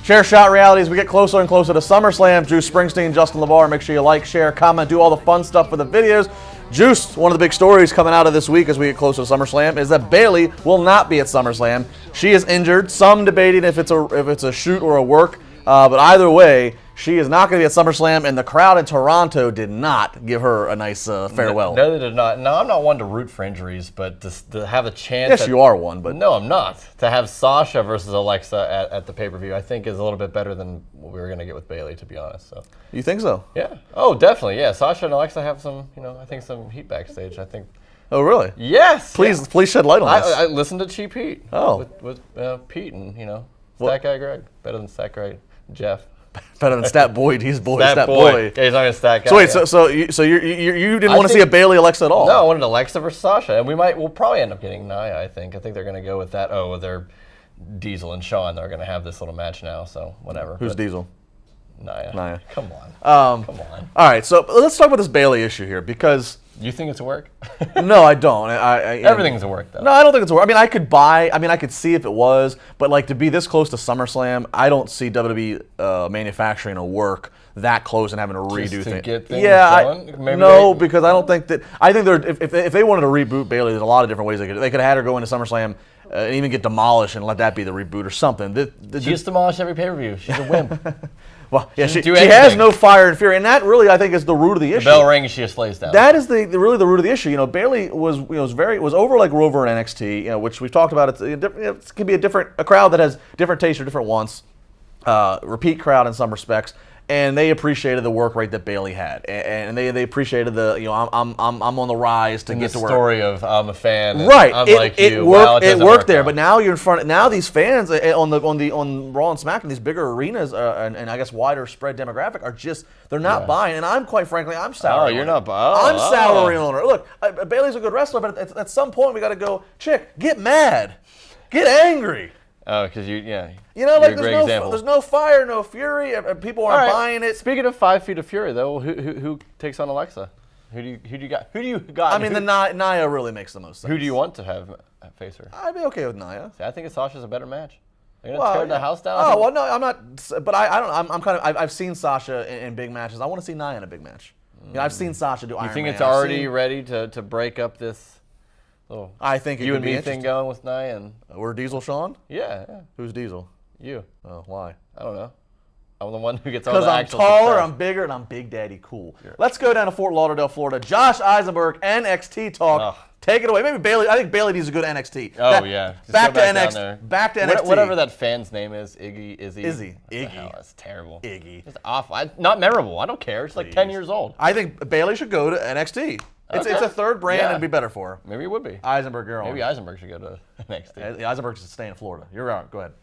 Chair Shot Reality, as we get closer and closer to SummerSlam. Juice Springsteen, Justin LeVar. Make sure you like, share, comment, do all the fun stuff for the videos. Juice, one of the big stories coming out of this week as we get closer to SummerSlam is that Bayley will not be at SummerSlam. She is injured. Some debating if it's a shoot or a work, but either way, she is not going to be at SummerSlam, and the crowd in Toronto did not give her a nice farewell. No, they did not. No, I'm not one to root for injuries, but to have a chance. Yes, you are one, but no, I'm not. To have Sasha versus Alexa at the pay-per-view, I think is a little bit better than what we were going to get with Bayley, to be honest. So. You think so? Yeah. Oh, definitely. Yeah. Sasha and Alexa have some, I think some heat backstage. I think. Oh, really? Yes. Please shed light on this. I listened to Cheap Heat. Oh. With Pete and Stat Guy Greg, better than Stat Guy Jeff. Better than Stat Boy. He's Stat Boy. Yeah, he's not gonna Stat Guy. So wait, so you didn't want to see a Bayley Alexa at all? No, I wanted Alexa versus Sasha, and we'll probably end up getting Nia. I think they're gonna go with that. Oh, they're Diesel and Shawn. They're gonna have this little match now. So whatever. Who's Diesel? Nia. Come on. Come on. All right, so let's talk about this Bayley issue here because. You think it's a work? No, I don't. Everything's a work, though. No, I don't think it's a work. I mean, I could see if it was, but like to be this close to SummerSlam, I don't see WWE manufacturing a work that close and having to redo Just to things. get things going? Because I don't think that. I think if they wanted to reboot Bayley, there's a lot of different ways they could have had her go into SummerSlam and even get demolished and let that be the reboot or something. She gets demolished every pay-per-view. She's a wimp. Well, yeah, she has no fire and fury, and that really, I think, is the root of the issue. The bell rings, she just lays down. That is really the root of the issue. Bayley was over like Rover in NXT, which we've talked about. It can be a crowd that has different tastes or different wants, repeat crowd in some respects. And they appreciated the work rate that Bayley had, and they appreciated the I'm on the rise to get to where. The story of I'm a fan, right? It worked there, but now you're in front. Now these fans on Raw and SmackDown, these bigger arenas and I guess wider spread demographic they're not buying. And I'm quite frankly, I'm souring. Oh, you're not buying. I'm souring on her. Look, Bayley's a good wrestler, but at some point we got to go. Chick, get mad, get angry. Oh, because there's no fire, no fury. People aren't buying it. Speaking of 5 feet of fury, though, who takes on Alexa? Who do you got? I mean, Nia really makes the most sense. Who do you want to have face her? I'd be okay with Nia. See, I think Sasha's a better match. They're gonna tear the house down. Oh well, no, I'm not. But I don't. I'm kind of. I've seen Sasha in big matches. I want to see Nia in a big match. I've seen Sasha do Iron Man. You think it's already ready to break up this? I think you and me thing going with Nia and we're Diesel Shawn? Yeah. Who's Diesel? You. Oh, why? I don't know. I'm the one who gets all the actual Because I'm taller, success. I'm bigger, and I'm Big Daddy cool. Sure. Let's go down to Fort Lauderdale, Florida. Josh Eisenberg, NXT talk. Oh. Take it away. Maybe Bayley. I think Bayley needs a good NXT. Oh, yeah. Back to NXT. Back to NXT. Whatever that fan's name is, Izzy. Iggy. That's terrible. Iggy. It's awful. Not memorable. I don't care. It's like 10 years old. I think Bayley should go to NXT. It's a third brand and it'd be better for her. Maybe it would be. Eisenberg, you're on. Maybe Eisenberg should go to NXT. Eisenberg should stay in Florida. You're right. Go ahead.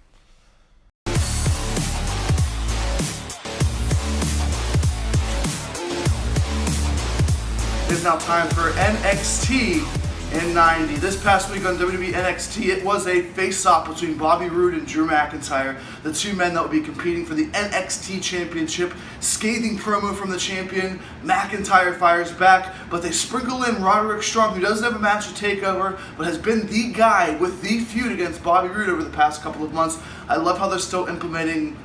It's now time for NXT in 90. This past week on WWE NXT, it was a face-off between Bobby Roode and Drew McIntyre, the two men that will be competing for the NXT Championship. Scathing promo from the champion, McIntyre fires back, but they sprinkle in Roderick Strong, who doesn't have a match at TakeOver, but has been the guy with the feud against Bobby Roode over the past couple of months. I love how they're still implementing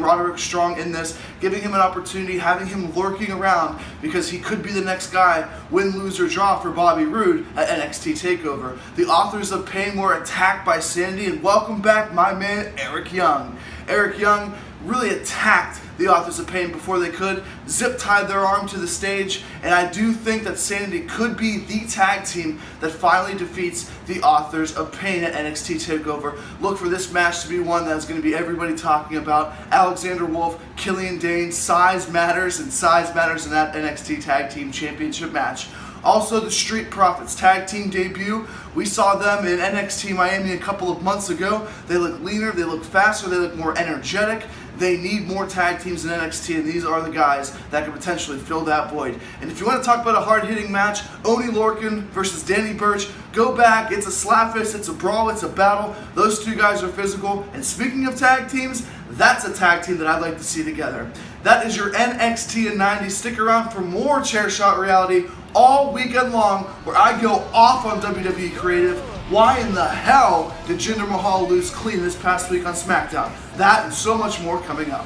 Roderick Strong in this, giving him an opportunity, having him lurking around, because he could be the next guy, win, lose, or draw for Bobby Roode at NXT TakeOver. The authors of Pain were attacked by Sandy, and welcome back my man Eric Young. Eric Young really attacked the authors of Pain before they could, zip-tied their arm to the stage, and I do think that Sanity could be the tag team that finally defeats the authors of Pain at NXT TakeOver. Look for this match to be one that's going to be everybody talking about. Alexander Wolf, Killian Dane, size matters in that NXT Tag Team Championship match. Also, the Street Profits tag team debut. We saw them in NXT Miami a couple of months ago. They look leaner, they look faster, they look more energetic. They need more tag teams in NXT, and these are the guys that could potentially fill that void. And if you want to talk about a hard-hitting match, Oney Lorcan versus Danny Burch, go back. It's a slapfest, it's a brawl, it's a battle. Those two guys are physical. And speaking of tag teams, that's a tag team that I'd like to see together. That is your NXT in 90. Stick around for more Chair Shot Reality all weekend long, where I go off on WWE Creative Why in the hell did Jinder Mahal lose clean this past week on SmackDown? That and so much more coming up.